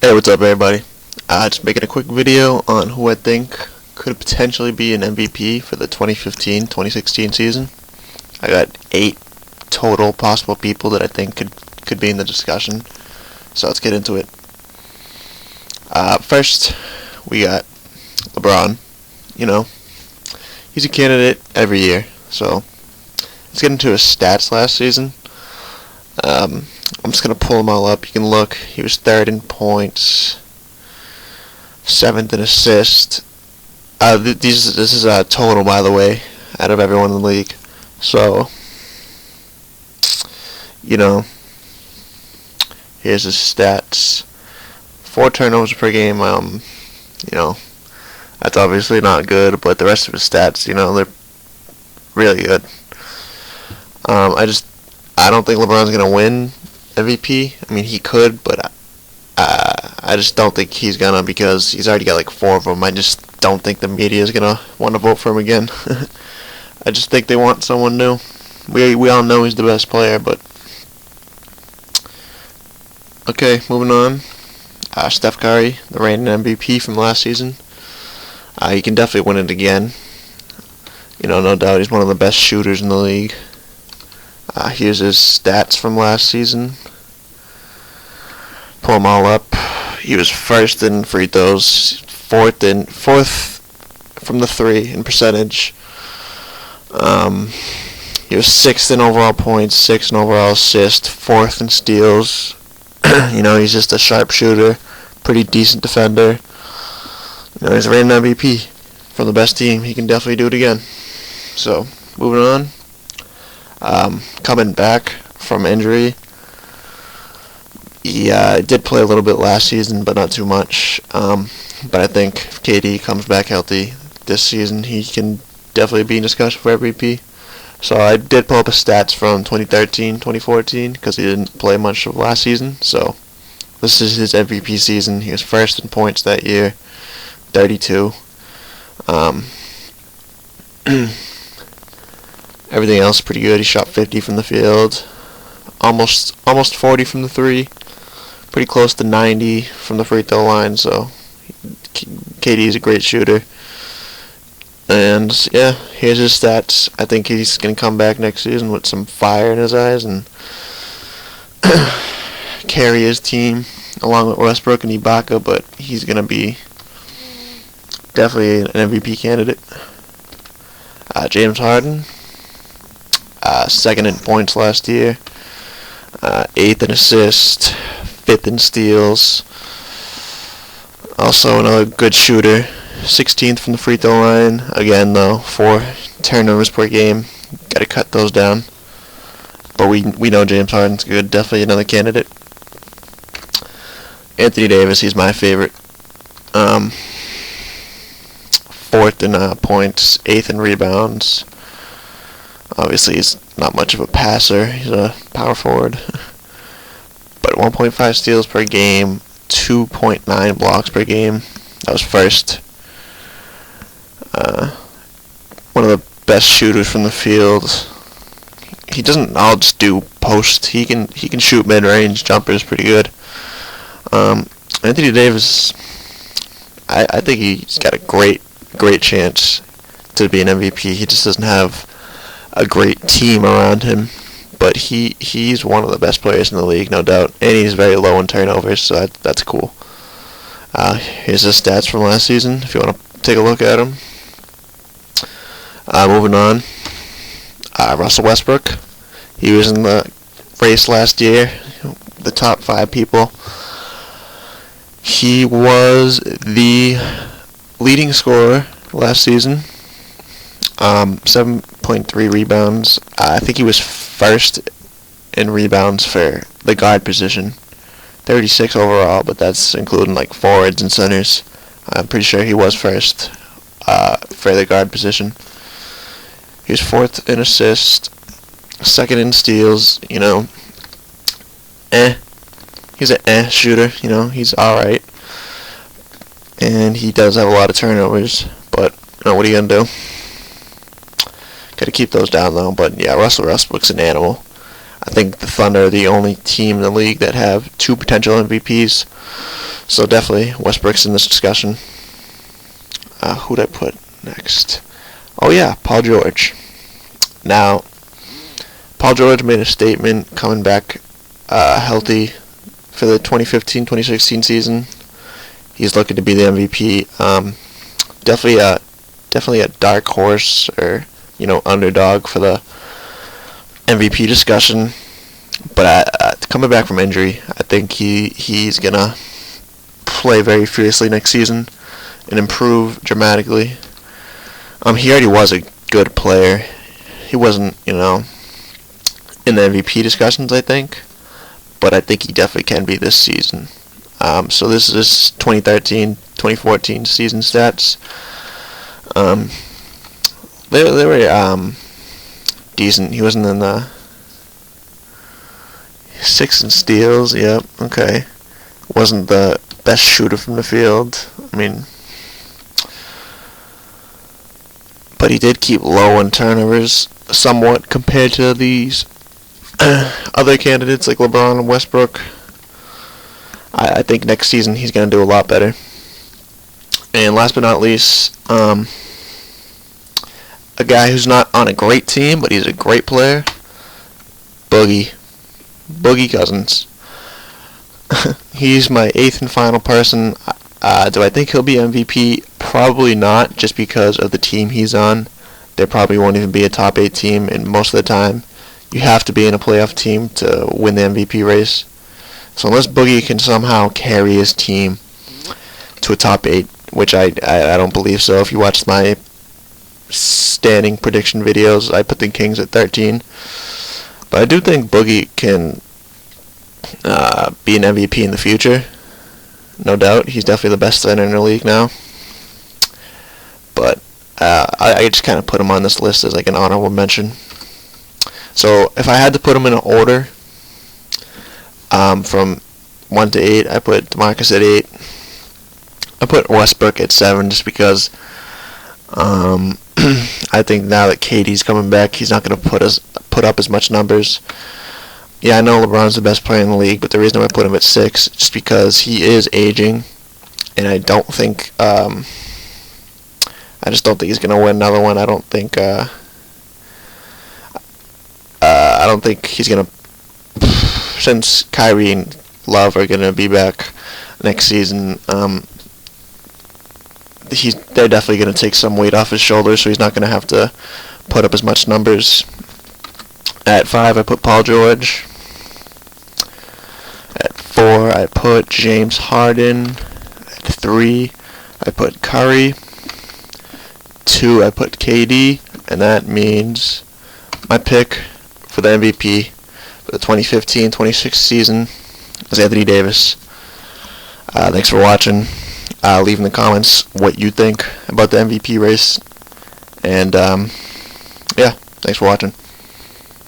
Hey, what's up, everybody? Just making a quick video on who I think could potentially be an MVP for the 2015-2016 season. I got 8 total possible people that I think could be in the discussion. So let's get into it. First, we got LeBron. You know, he's a candidate every year. So let's get into his stats last season. I'm just going to pull them all up. You can look. He was 3rd in points, 7th in assists. This is a total, by the way, out of everyone in the league. So, you know, here's his stats. 4 turnovers per game. That's obviously not good, but the rest of his stats, they're really good. I don't think LeBron's gonna win MVP. I mean, he could, but I just don't think he's gonna, because he's already got like 4 of them. I just don't think the media is gonna want to vote for him again. I just think they want someone new. We all know he's the best player, but okay, moving on. Steph Curry, the reigning MVP from last season. He can definitely win it again. No doubt, he's one of the best shooters in the league. Here's his stats from last season. Pull them all up. He was 1st in free throws, 4th from the 3 in percentage. He was 6th in overall points, 6th in overall assists, 4th in steals. He's just a sharp shooter, pretty decent defender. He's a reigning MVP from the best team. He can definitely do it again. So, moving on. Coming back from injury. He did play a little bit last season, but not too much. But I think if KD comes back healthy this season, he can definitely be in discussion for MVP. So I did pull up his stats from 2013-2014 because he didn't play much of last season. So this is his MVP season. He was 1st in points that year, 32. Everything else pretty good. He shot 50 from the field, almost 40 from the 3, pretty close to 90 from the free throw line. So KD is a great shooter. And yeah, here's his stats. I think he's gonna come back next season with some fire in his eyes and carry his team along with Westbrook and Ibaka. But he's gonna be definitely an MVP candidate. James Harden. 2nd in points last year, 8th in assists, 5th in steals. Also another good shooter, 16th from the free throw line. Again, though, 4 turnovers per game. Got to cut those down. But we know James Harden's good. Definitely another candidate. Anthony Davis, he's my favorite. 4th in points, 8th in rebounds. Obviously, he's not much of a passer. He's a power forward. But 1.5 steals per game, 2.9 blocks per game. That was 1st. One of the best shooters from the field. He doesn't all just do post. He can shoot mid-range jumpers pretty good. Anthony Davis, I think he's got a great chance to be an MVP. He just doesn't have a great team around him, but he's one of the best players in the league, no doubt, and he's very low in turnovers, so that's cool. Here's his stats from last season, if you want to take a look at them. Moving on, Russell Westbrook. He was in the race last year, the top 5 people. He was the leading scorer last season. 7.3 rebounds. I think he was 1st in rebounds for the guard position. 36 overall, but that's including like forwards and centers. I'm pretty sure he was 1st for the guard position. He was 4th in assists, 2nd in steals. He's an shooter. He's all right, and he does have a lot of turnovers. But what are you gonna do? Got to keep those down, though. But yeah, Russell Westbrook's an animal. I think the Thunder are the only team in the league that have 2 potential MVPs. So definitely Westbrook's in this discussion. Who'd I put next? Oh yeah, Paul George. Now, Paul George made a statement coming back healthy for the 2015-2016 season. He's looking to be the MVP. Definitely a dark horse or underdog for the MVP discussion. But coming back from injury, I think he's gonna play very fiercely next season and improve dramatically. He already was a good player. He wasn't, in the MVP discussions, I think, but I think he definitely can be this season. So this is 2013-2014 season stats. They were decent. He wasn't in the 6 in steals. Yep. Okay. Wasn't the best shooter from the field. But he did keep low on turnovers somewhat compared to these other candidates like LeBron and Westbrook. I think next season he's going to do a lot better. And last but not least, a guy who's not on a great team, but he's a great player, Boogie Cousins. He's my 8th and final person. Do I think he'll be MVP? Probably not, just because of the team he's on. There probably won't even be a top 8 team, and most of the time, you have to be in a playoff team to win the MVP race. So unless Boogie can somehow carry his team to a top 8, which I don't believe so. If you watch my standing prediction videos, I put the Kings at 13. But I do think Boogie can be an MVP in the future. No doubt. He's definitely the best center in the league now. But I just kind of put him on this list as like an honorable mention. So if I had to put him in an order, from 1 to 8, I put DeMarcus at 8. I put Westbrook at 7 just because I think now that KD's coming back, he's not going to put up as much numbers. Yeah, I know LeBron's the best player in the league, but the reason I put him at 6 is just because he is aging, and I don't think I just don't think he's going to win another one. I don't think he's going to, since Kyrie and Love are going to be back next season, they're definitely going to take some weight off his shoulders, so he's not going to have to put up as much numbers. At 5, I put Paul George. At 4, I put James Harden. At 3, I put Curry. 2, I put KD, and that means my pick for the MVP for the 2015-26 season is Anthony Davis. Thanks for watching. Leave in the comments what you think about the MVP race. And, yeah, thanks for watching.